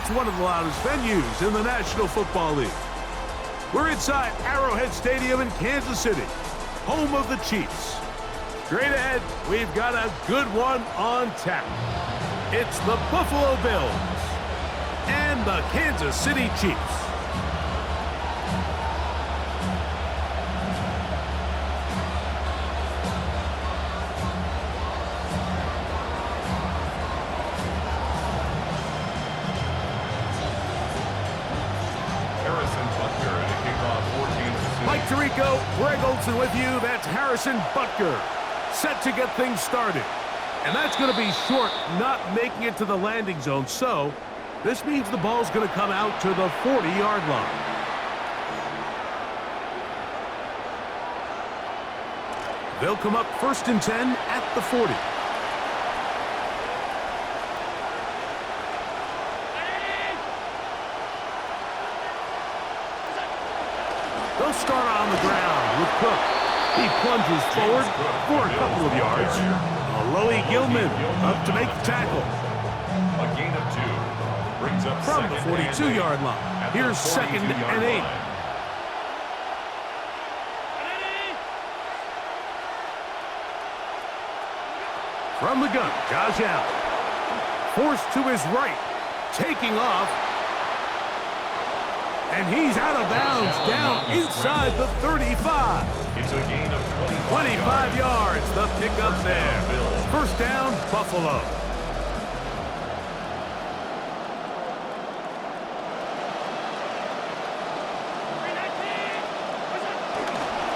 It's one of the loudest venues in the National Football League. We're inside Arrowhead Stadium in Kansas City, home of the Chiefs. Straight ahead, we've got a good one on tap. It's the Buffalo Bills and the Kansas City Chiefs. Mike Tirico, Greg Olson with you. That's Harrison Butker, set to get things started. And that's going to be short, not making it to the landing zone. So this means the ball's going to come out to the 40-yard line. They'll come up 1st and 10 at the 40. They'll start on the ground with Cook. He plunges forward for a couple of yards. Alohi Gilman up to make the tackle. A gain of 2. Brings up from the 42-yard line. Here's 2nd and 8. From the gun, Josh Allen. Forced to his right. Taking off. And he's out of bounds down inside the 35. It's a gain of 25 yards. The pickup there. 1st down, Buffalo.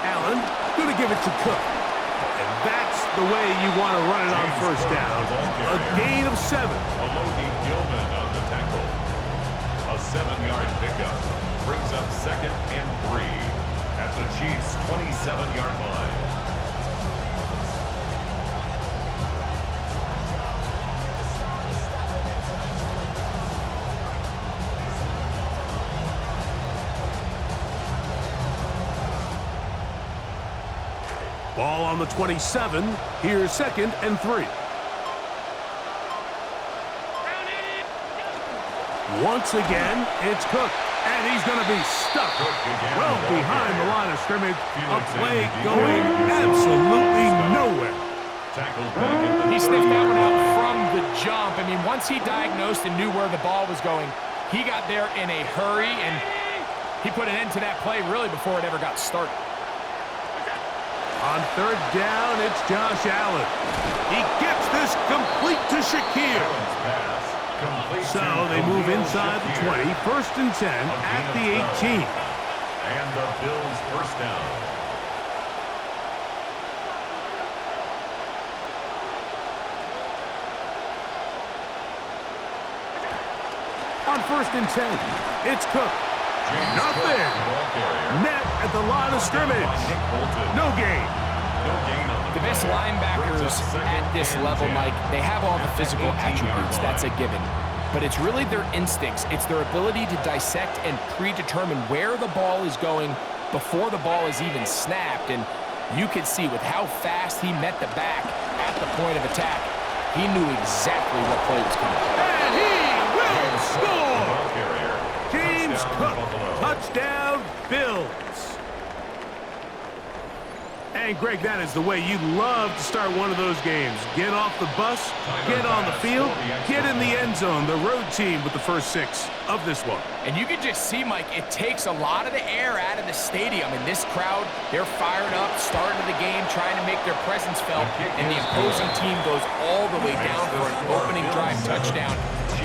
Allen going to give it to Cook. And that's the way you want to run it on 1st down. A gain of 7. Alohi Gilman on the tackle. A 7-yard pickup. Brings up 2nd and 3 at the Chiefs' 27-yard line. Ball on the 27. Here's 2nd and 3. Once again, it's Cook. And he's going to be stuck well behind the line of scrimmage. A play going absolutely nowhere. He sniffed that one out from the jump. I mean, once he diagnosed and knew where the ball was going, he got there in a hurry, and he put an end to that play really before it ever got started. On 3rd down, it's Josh Allen. He gets this complete to Shakir. So they move inside the 20, 1st and 10 at the 18. And the Bills 1st down. On 1st and 10, it's Cook. Nothing. Net at the line of scrimmage. No gain. The best linebackers at this level, Mike, they have all the physical attributes. That's a given. But it's really their instincts. It's their ability to dissect and predetermine where the ball is going before the ball is even snapped. And you could see with how fast he met the back at the point of attack, he knew exactly what play was coming. And he will score! James Cook, touchdown, Bills. And, Greg, that is the way you love to start one of those games. Get off the bus, get on the field, get in the end zone. The road team with the first 6 of this one. And you can just see, Mike, it takes a lot of the air out of the stadium. And this crowd, they're fired up, starting the game, trying to make their presence felt. And the opposing team goes all the way down for an opening drive touchdown.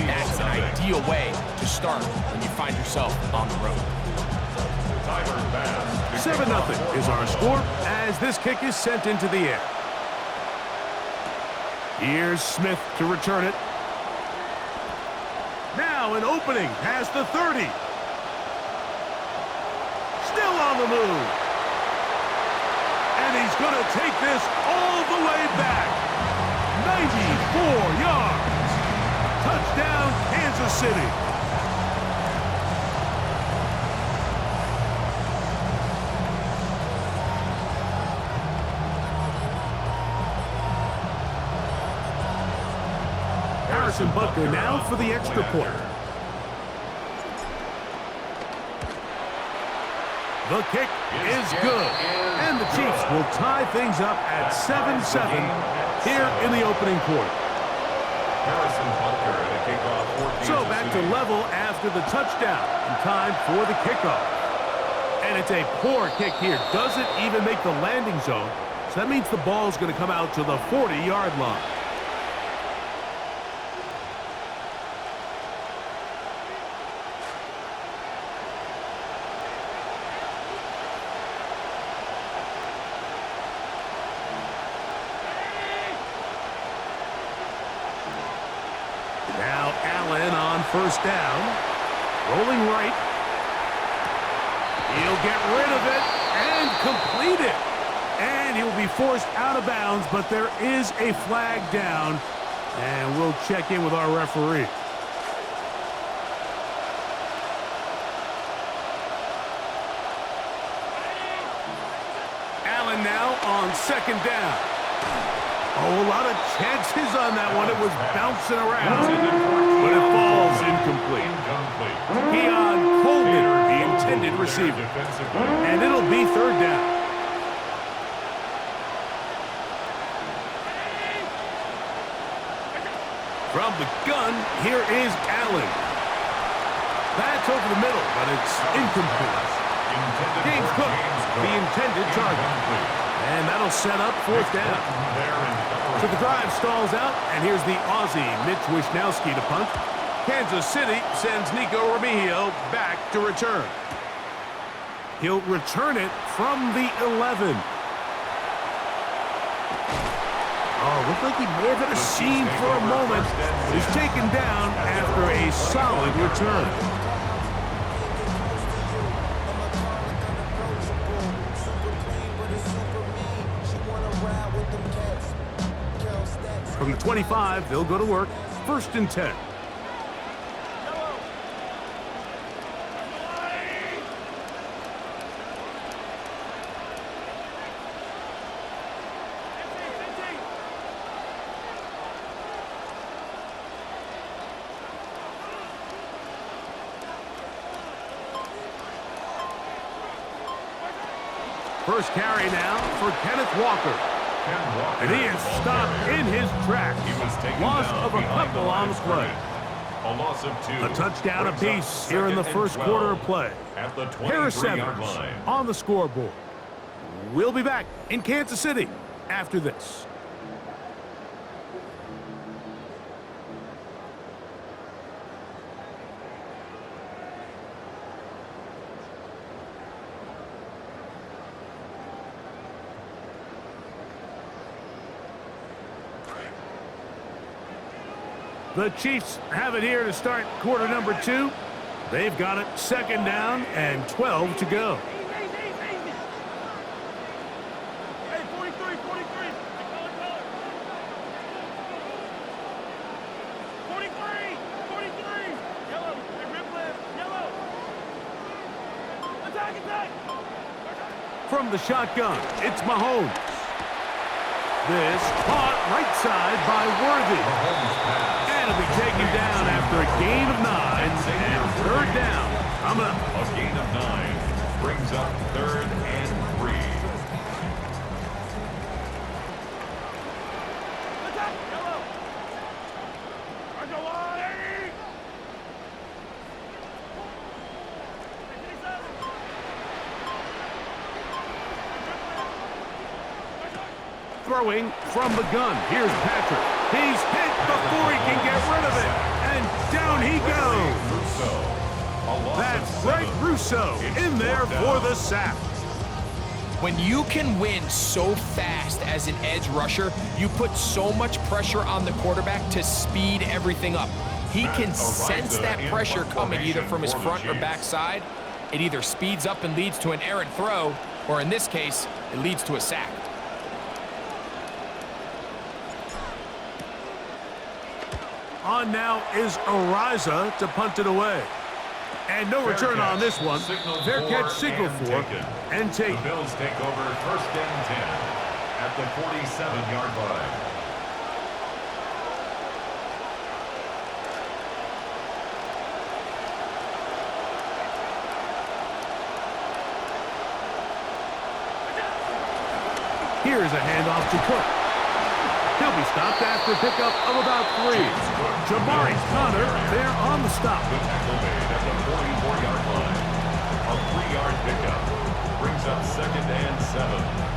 That's an ideal way to start when you find yourself on the road. 7-0 is our score as this kick is sent into the air. Here's Smith to return it. Now an opening past the 30. Still on the move. And he's going to take this all the way back. 94 yards. Touchdown, Kansas City. Harrison Butker now for the extra point. The kick is good. And the Chiefs will tie things up at 7-7 here in the opening quarter. So back to level after the touchdown in time for the kickoff. And it's a poor kick here. Doesn't even make the landing zone. So that means the ball's going to come out to the 40-yard line. Now Allen on first down. Rolling right. He'll get rid of it and complete it. And he'll be forced out of bounds, but there is a flag down. And we'll check in with our referee. Allen now on second down. Oh, a lot of chances on that one. It was bouncing around, but it falls incomplete. Keon Coleman, the intended receiver. And it'll be third down. From the gun, here is Allen. That's over the middle, but it's incomplete. James Cook, the intended target. And that'll set up fourth down. So the drive stalls out, and here's the Aussie, Mitch Wishnowsky, to punt. Kansas City sends Nico Remigio back to return. He'll return it from the 11. Oh, looked like he may have hit a seam for a moment. He's taken down after a solid return. From the 25, they'll go to work. First and 10. First carry now for Kenneth Walker. And he is stopped in his tracks. Loss of a couple on the play. A loss of 2. A touchdown apiece here in the first quarter of play. Harris Evans on the scoreboard. We'll be back in Kansas City after this. The Chiefs have it here to start quarter number 2. They've got it second down and 12 to go. Hey, 43, 43. 43, 43. Yellow, they rip left, yellow. Attack, attack. From the shotgun, it's Mahomes. This caught right side by Worthy. And it'll be taken down after a gain of 9 and third down. Coming up. A gain of 9 brings up third and 3. Attack, yellow. Throwing from the gun. Here's Patrick. He's hit before he can get rid of it. And down he goes. That's Greg Rousseau in there for the sack. When you can win so fast as an edge rusher, you put so much pressure on the quarterback to speed everything up. He can sense that pressure coming either from his front or back side. It either speeds up and leads to an errant throw, or in this case, it leads to a sack. On now is Ariza to punt it away. And no return on this one. Fair catch signal for and take. The Bills take over first and 10 at the 47-yard line. Here's a handoff to Cook. He'll be stopped after a pickup of about 3. Jabari Connor there on the stop. The tackle made at the 44-yard line. A 3-yard pickup brings up 2nd and 7.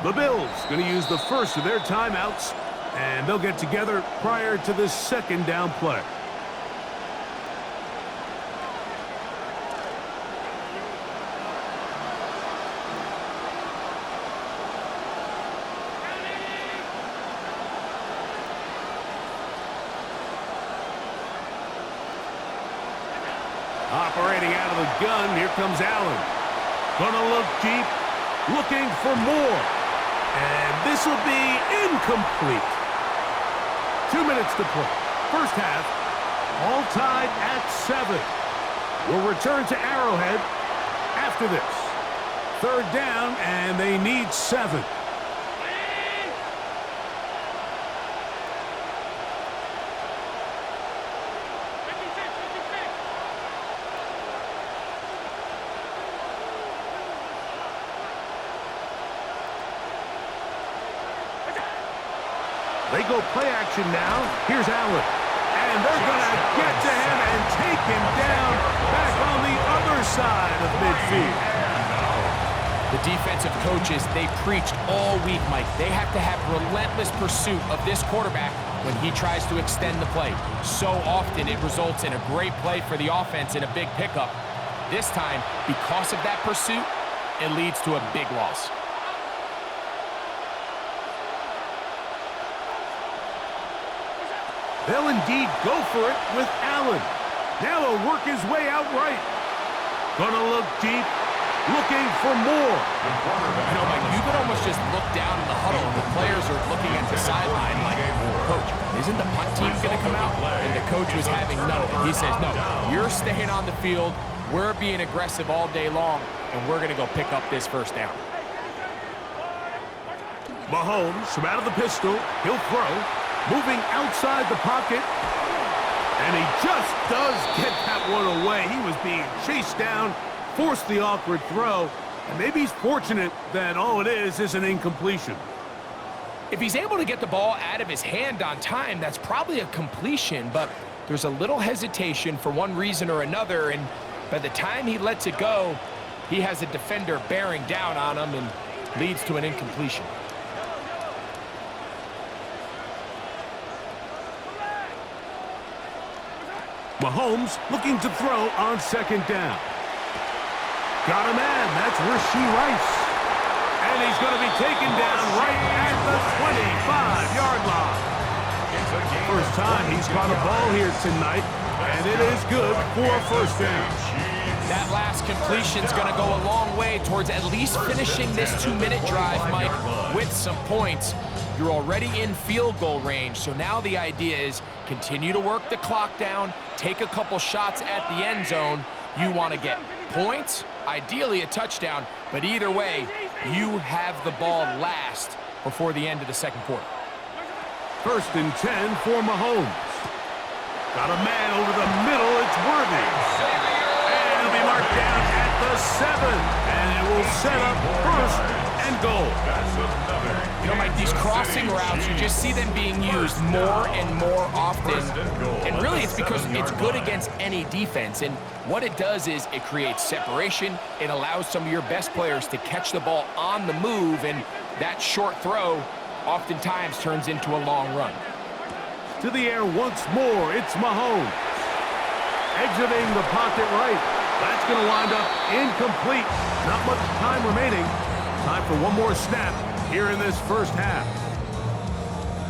The Bills going to use the first of their timeouts, and they'll get together prior to the 2nd down play. Operating out of the gun, here comes Allen. Gonna look deep, looking for more. And this will be incomplete. 2 minutes to play. First half, all tied at 7. We'll return to Arrowhead after this. 3rd down, and they need 7. They go play action now. Here's Allen. And they're going to get to him and take him down back on the other side of midfield. The defensive coaches, they preached all week, Mike. They have to have relentless pursuit of this quarterback when he tries to extend the play. So often it results in a great play for the offense and a big pickup. This time, because of that pursuit, it leads to a big loss. They'll indeed go for it with Allen. Now he'll work his way out right. Gonna look deep, looking for more. You know, Mike, you could almost just look down in the huddle and the players are looking at the sideline like, Coach, isn't the punt team going to come out? And the coach was having none of it. He says, no, you're staying on the field. We're being aggressive all day long, and we're going to go pick up this 1st down. Mahomes from out of the pistol. He'll throw. Moving outside the pocket. And he just does get that one away. He was being chased down, forced the awkward throw. And maybe he's fortunate that all it is an incompletion. If he's able to get the ball out of his hand on time, that's probably a completion. But there's a little hesitation for one reason or another. And by the time he lets it go, he has a defender bearing down on him and leads to an incompletion. Mahomes looking to throw on 2nd down. Got a man. That's Rashee Rice. And he's going to be taken down right at the 25-yard line. First time he's caught a ball here tonight, and it is good for a 1st down. That last completion's going to go a long way towards at least finishing this 2-minute drive, Mike, with some points. You're already in field goal range, so now the idea is continue to work the clock down, take a couple shots at the end zone. You want to get points, ideally a touchdown, but either way, you have the ball last before the end of the 2nd quarter. 1st and 10 for Mahomes. Got a man over the middle, it's Worthy. And he'll be marked down at the 7, and it will set up 1st and goal. You know, Mike, these crossing routes, you just see them being used more and more often. And really, it's because it's good against any defense. And what it does is it creates separation. It allows some of your best players to catch the ball on the move. And that short throw oftentimes turns into a long run. To the air once more, it's Mahomes. Exiting the pocket right. That's going to wind up incomplete. Not much time remaining. Time for one more snap here in this 1st half.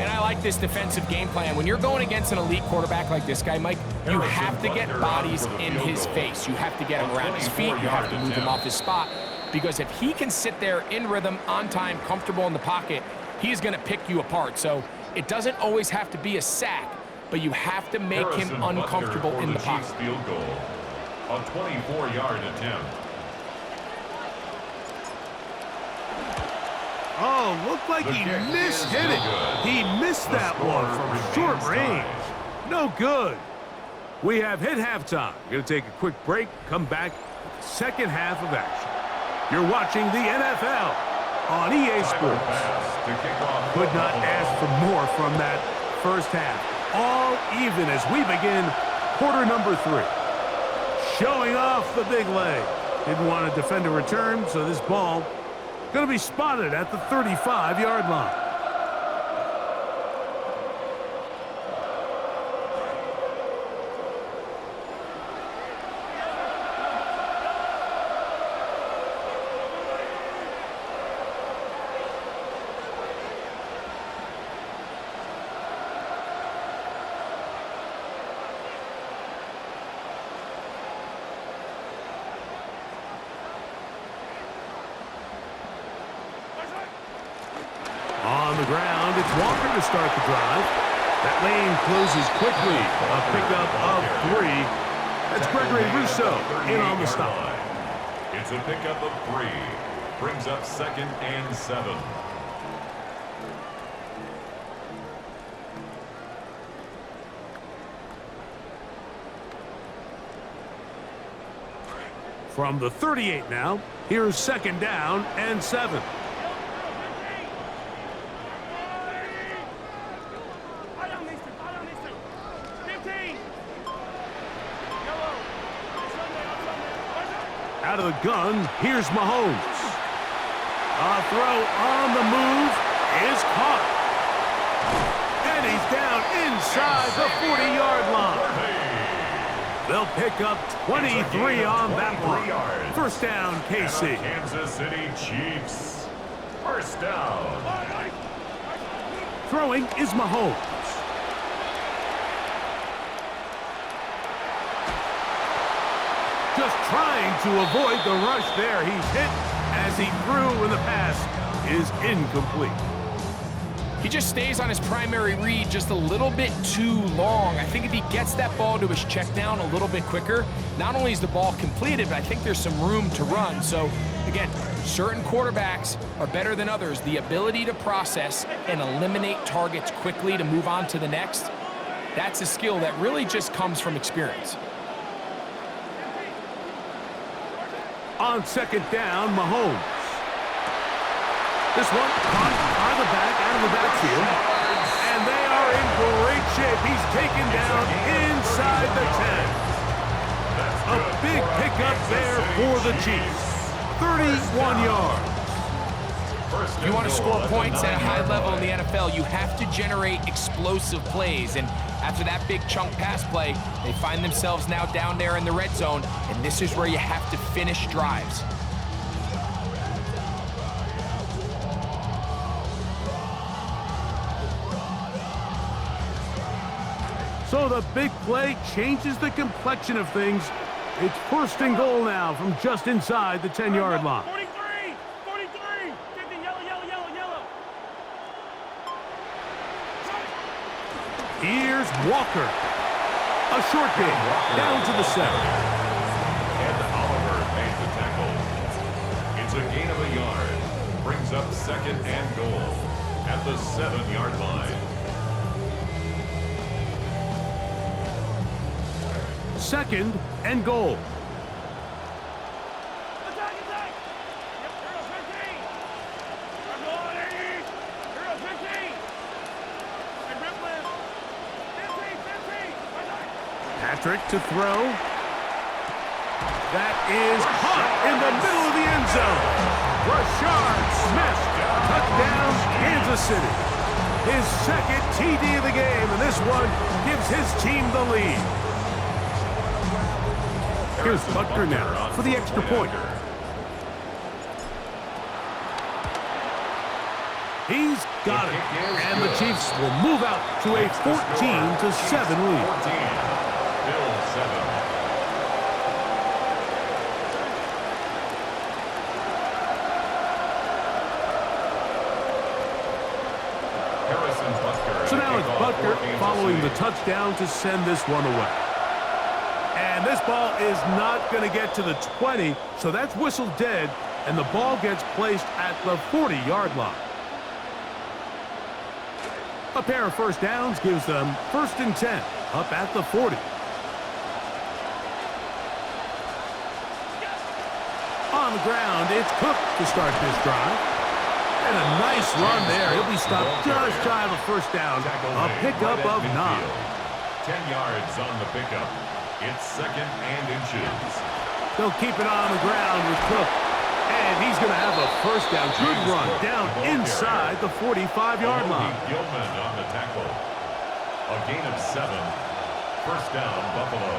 And I like this defensive game plan. When you're going against an elite quarterback like this guy, Mike, you have to get bodies in his face. You have to get him around his feet. You have to move him off his spot. Because if he can sit there in rhythm, on time, comfortable in the pocket, he's going to pick you apart. So It doesn't always have to be a sack, but you have to make him Harrison uncomfortable Butker in the for Chiefs pocket. field goal. A 24-yard attempt. Oh, looked like The he kick missed is hit no it. good. He missed The that score one from remains short tied. range. No good. We have hit halftime. Going to take a quick break, come back with the second half of action. You're watching the NFL on EA Sports. Pass to kick off. Could not ask for more from that first half. All even as we begin quarter number 3. Showing off the big leg. Didn't want to defend a return, so this ball going to be spotted at the 35-yard line. On the ground, it's Walker to start the drive. That lane closes quickly. A pickup of 3. That's Gregory Rousseau in on the stop. It's a pickup of 3. Brings up 2nd and 7. From the 38 now, here's 2nd down and 7. Out of the gun, here's Mahomes. A throw on the move is caught. And he's down inside the 40-yard line. They'll pick up 23 on that one. First down, KC. Kansas City Chiefs. First down. Throwing is Mahomes. Just trying to avoid the rush there. He's hit as he threw when the pass is incomplete. He just stays on his primary read just a little bit too long. I think if he gets that ball to his check down a little bit quicker, not only is the ball completed, but I think there's some room to run. So, again, certain quarterbacks are better than others. The ability to process and eliminate targets quickly to move on to the next, that's a skill that really just comes from experience. On 2nd down, Mahomes. This one caught by the back, out of the backfield. And they are in great shape. He's taken down inside the 10. A big pickup there for the Chiefs. 31 yards. If you want to score points at a high level in the NFL, you have to generate explosive plays. And after that big chunk pass play, they find themselves now down there in the red zone, and this is where you have to finish drives. So the big play changes the complexion of things. It's 1st and goal now from just inside the 10-yard line. 43, 43, 50, yellow, yellow, yellow, yellow. Here's Walker. A short gain down to the 7. And Oliver made the tackle. It's a gain of a yard. Brings up 2nd and goal at the 7-yard line. 2nd and goal. Attack, attack. Yep, here goes 15. I'm going 80. Here goes 15. And rip left. 15, 15. Attack. Patrick to throw. That is caught in the middle of the end zone. Rashard Smith, touchdown, Kansas City. His 2nd TD of the game, and this one gives his team the lead. Here's Butker now for the extra point. He's got it, and the Chiefs will move out to a 14-7 lead. 14, Bill 7. Harrison Butker now it's Butker following the touchdown to send this one away. And this ball is not going to get to the 20, so that's whistled dead, and the ball gets placed at the 40-yard line. A pair of first downs gives them 1st and 10, up at the 40. On the ground, it's Cook to start this drive. And a nice run there. He'll be stopped just shy of a first down. A pickup of 9. 10 yards on the pickup. It's 2nd and inches. They'll keep it on the ground with Cook. And he's going to have a first down. Good run down inside the 45-yard line. Gilman on the tackle. A gain of 7. First down, Buffalo.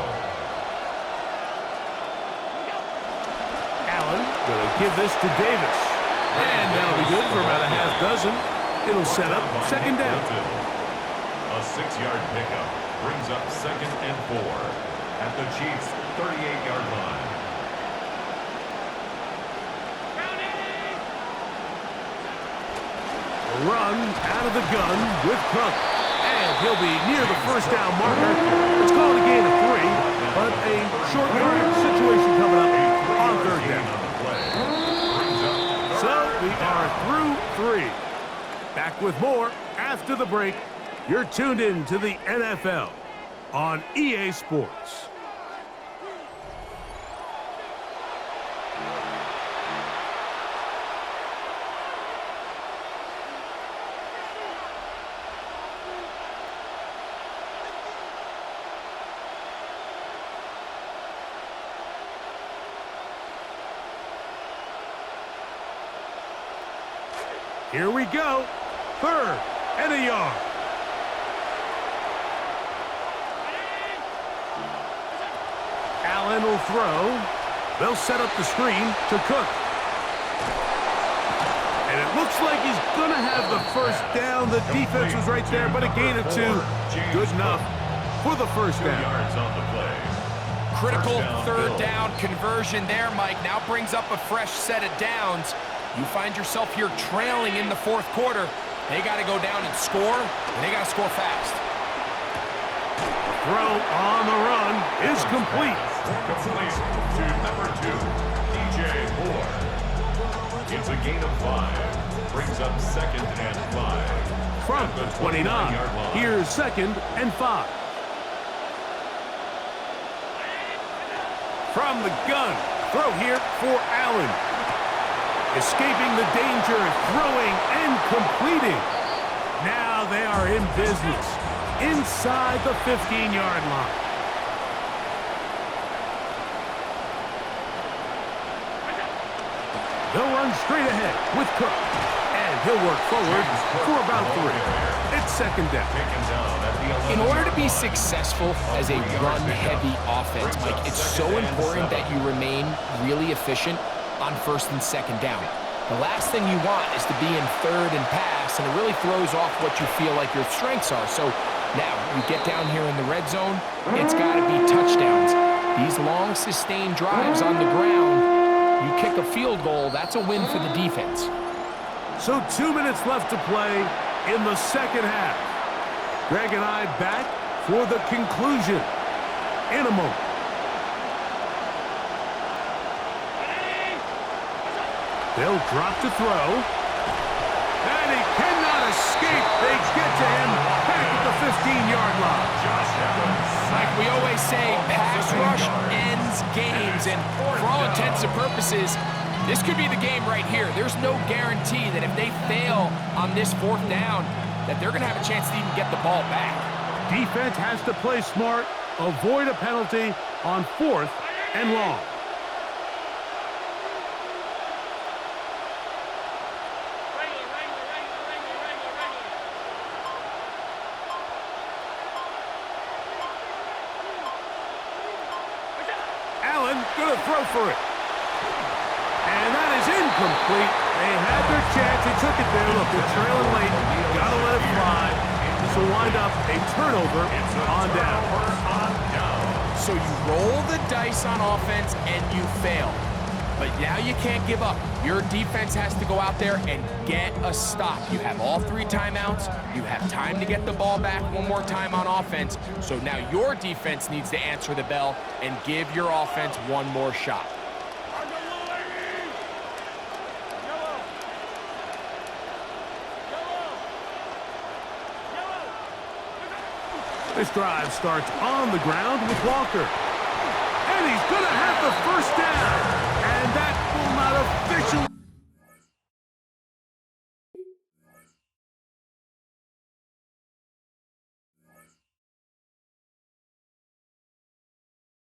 Allen going to give this to Davis. And that'll be good for about a half dozen. It'll set up 2nd down. A 6-yard pickup brings up 2nd and 4 at the Chiefs' 38-yard line. Run out of the gun with Cook. And he'll be near the first down marker. It's called a gain of 3, but a short yardage situation coming up on 3rd down. So we are through 3. Back with more after the break. You're tuned in to the NFL on EA Sports. Here we go. 3rd and a yard. Allen will throw. They'll set up the screen to Cook. And it looks like he's going to have the first down. The defense was right there, but a gain of 2. Good enough for the first down. 2 yards on the play. Critical 3rd down conversion there, Mike. Now brings up a fresh set of downs. You find yourself here trailing in the 4th quarter. They got to go down and score, and they got to score fast. Throw on the run is complete. Complete to number 2, DJ Moore. It's a gain of 5. Brings up 2nd and 5. From the 29, here's 2nd and 5. From the gun, throw here for Allen. Escaping the danger, throwing and completing. Now they are in business inside the 15-yard line. They'll run straight ahead with Cook. And he'll work forward for about 3. It's 2nd down. In order to be successful as a run-heavy offense, Mike, it's so important that you remain really efficient on 1st and 2nd down. The last thing you want is to be in 3rd and pass, and it really throws off what you feel like your strengths are. So now you get down here in the red zone, it's got to be touchdowns. These long sustained drives on the ground, you kick a field goal, that's a win for the defense. So 2 minutes left to play in the 2nd half. Greg and I back for the conclusion in a moment. They'll drop to throw. And he cannot escape. They get to him back at the 15-yard line. Like we always say, pass rush ends games. And for all intents and purposes, this could be the game right here. There's no guarantee that if they fail on this 4th down, that they're going to have a chance to even get the ball back. Defense has to play smart, avoid a penalty on 4th and long. Allen going to throw for it. And that is incomplete. They had their chance. They took it there. Look, they're trailing late. Got to let it fly. This will wind up a turnover on down. So you roll the dice on offense and you fail. But now you can't give up. Your defense has to go out there and get a stop. You have all 3 timeouts. You have time to get the ball back one more time on offense. So now your defense needs to answer the bell and give your offense one more shot. This drive starts on the ground with Walker. And he's going to have the